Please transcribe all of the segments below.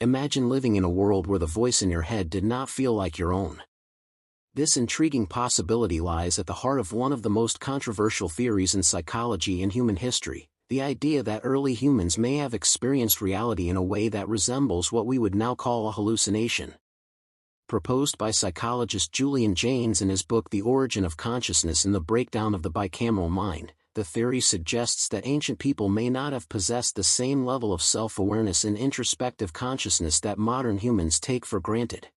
Imagine living in a world where the voice in your head did not feel like your own. This intriguing possibility lies at the heart of one of the most controversial theories in psychology and human history, the idea that early humans may have experienced reality in a way that resembles what we would now call a hallucination. Proposed by psychologist Julian Jaynes in his book The Origin of Consciousness and the Breakdown of the Bicameral Mind, the theory suggests that ancient people may not have possessed the same level of self-awareness and introspective consciousness that modern humans take for granted.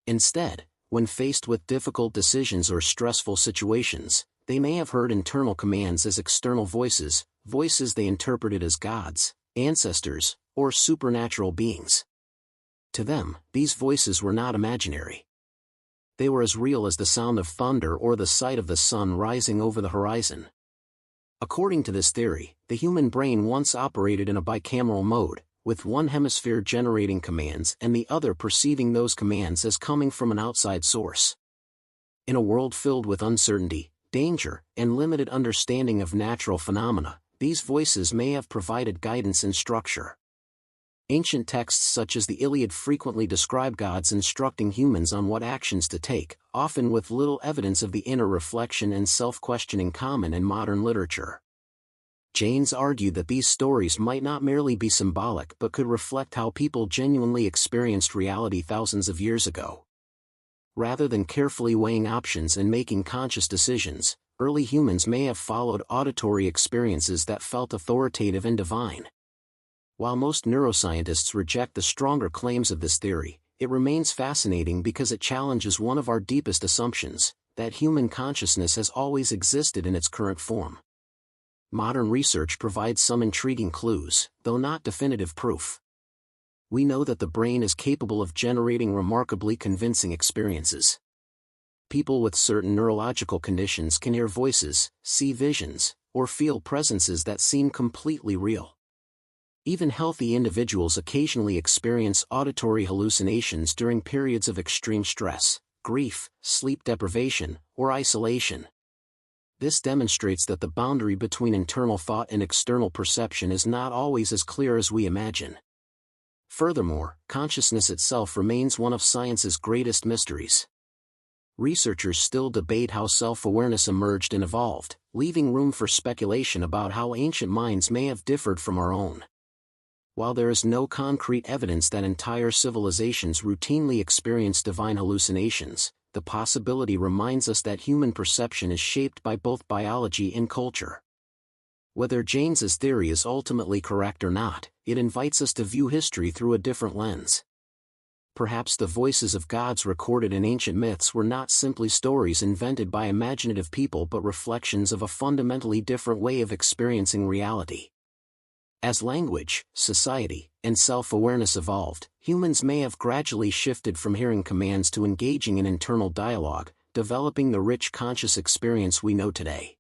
Instead, when faced with difficult decisions or stressful situations, they may have heard internal commands as external voices they interpreted as gods, ancestors, or supernatural beings. To them, these voices were not imaginary. They were as real as the sound of thunder or the sight of the sun rising over the horizon. According to this theory, the human brain once operated in a bicameral mode, with one hemisphere generating commands and the other perceiving those commands as coming from an outside source. In a world filled with uncertainty, danger, and limited understanding of natural phenomena, these voices may have provided guidance and structure. Ancient texts such as the Iliad frequently describe gods instructing humans on what actions to take, often with little evidence of the inner reflection and self-questioning common in modern literature. Jaynes argued that these stories might not merely be symbolic but could reflect how people genuinely experienced reality thousands of years ago. Rather than carefully weighing options and making conscious decisions, early humans may have followed auditory experiences that felt authoritative and divine. While most neuroscientists reject the stronger claims of this theory, it remains fascinating because it challenges one of our deepest assumptions, that human consciousness has always existed in its current form. Modern research provides some intriguing clues, though not definitive proof. We know that the brain is capable of generating remarkably convincing experiences. People with certain neurological conditions can hear voices, see visions, or feel presences that seem completely real. Even healthy individuals occasionally experience auditory hallucinations during periods of extreme stress, grief, sleep deprivation, or isolation. This demonstrates that the boundary between internal thought and external perception is not always as clear as we imagine. Furthermore, consciousness itself remains one of science's greatest mysteries. Researchers still debate how self-awareness emerged and evolved, leaving room for speculation about how ancient minds may have differed from our own. While there is no concrete evidence that entire civilizations routinely experience divine hallucinations, the possibility reminds us that human perception is shaped by both biology and culture. Whether Jaynes's theory is ultimately correct or not, it invites us to view history through a different lens. Perhaps the voices of gods recorded in ancient myths were not simply stories invented by imaginative people but reflections of a fundamentally different way of experiencing reality. As language, society, and self-awareness evolved, humans may have gradually shifted from hearing commands to engaging in internal dialogue, developing the rich conscious experience we know today.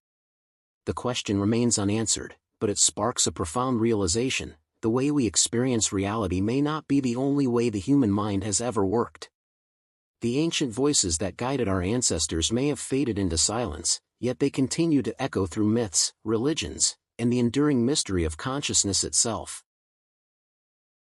The question remains unanswered, but it sparks a profound realization: the way we experience reality may not be the only way the human mind has ever worked. The ancient voices that guided our ancestors may have faded into silence, yet they continue to echo through myths, religions, and the enduring mystery of consciousness itself.